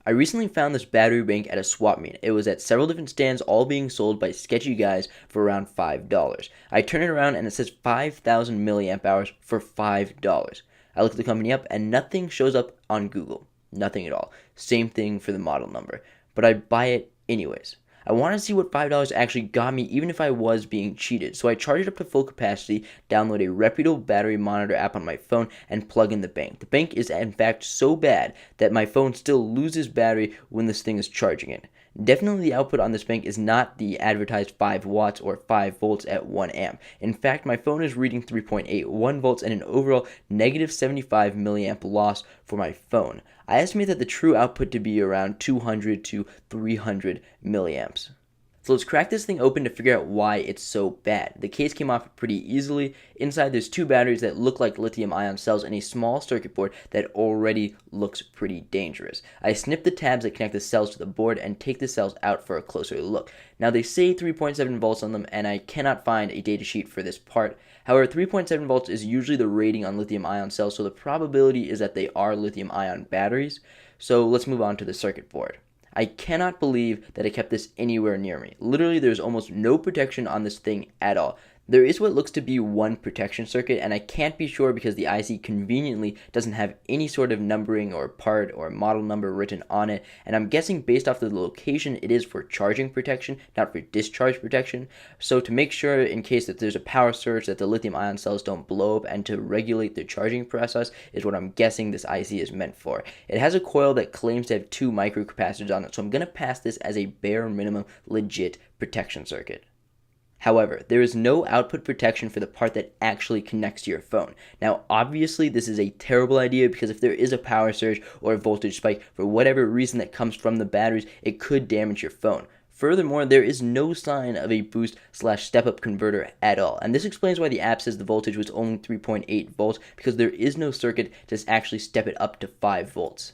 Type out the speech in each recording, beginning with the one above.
I recently found this battery bank at a swap meet. It was at several different stands, all being sold by sketchy guys for around $5. I turn it around and it says 5,000 milliamp hours for $5. I look the company up and nothing shows up on Google. Nothing at all. Same thing for the model number. But I buy it anyways. I want to see what $5 actually got me, even if I was being cheated. So I charge it up to full capacity, download a reputable battery monitor app on my phone, and plug in the bank. The bank is in fact so bad that my phone still loses battery when this thing is charging it. Definitely the output on this bank is not the advertised 5 watts or 5 volts at 1 amp. In fact, my phone is reading 3.81 volts and an overall negative 75 milliamp loss for my phone. I estimate that the true output to be around 200 to 300 milliamps. So let's crack this thing open to figure out why it's so bad. The case came off pretty easily. Inside there's 2 batteries that look like lithium ion cells and a small circuit board that already looks pretty dangerous. I snip the tabs that connect the cells to the board and take the cells out for a closer look. Now they say 3.7 volts on them and I cannot find a datasheet for this part. However, 3.7 volts is usually the rating on lithium ion cells, so the probability is that they are lithium ion batteries. So let's move on to the circuit board. I cannot believe that I kept this anywhere near me. Literally, there's almost no protection on this thing at all. There is what looks to be one protection circuit, and I can't be sure because the IC conveniently doesn't have any sort of numbering or part or model number written on it, and I'm guessing based off of the location it is for charging protection, not for discharge protection. So to make sure in case that there's a power surge that the lithium ion cells don't blow up and to regulate the charging process is what I'm guessing this IC is meant for. It has a coil that claims to have 2 microcapacitors on it, so I'm going to pass this as a bare minimum legit protection circuit. However, there is no output protection for the part that actually connects to your phone. Now, obviously, this is a terrible idea because if there is a power surge or a voltage spike for whatever reason that comes from the batteries, it could damage your phone. Furthermore, there is no sign of a boost/step-up converter at all, and this explains why the app says the voltage was only 3.8 volts because there is no circuit to actually step it up to 5 volts.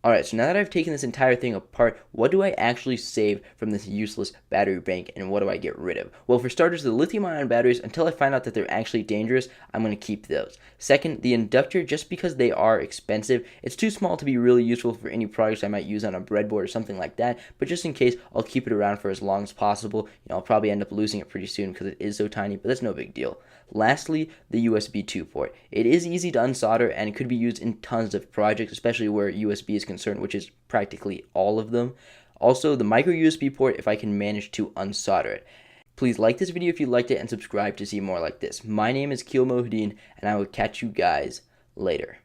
Alright, so now that I've taken this entire thing apart, what do I actually save from this useless battery bank and what do I get rid of? Well, for starters, the lithium ion batteries, until I find out that they're actually dangerous, I'm going to keep those. Second, the inductor, just because they are expensive, it's too small to be really useful for any products I might use on a breadboard or something like that, but just in case, I'll keep it around for as long as possible. I'll probably end up losing it pretty soon because it is so tiny, but that's no big deal. Lastly, the USB 2 port. It is easy to unsolder and it could be used in tons of projects, especially where USB is concerned, which is practically all of them. Also, the micro USB port if I can manage to unsolder it. Please like this video if you liked it and subscribe to see more like this. My name is Keel Mohideen and I will catch you guys later.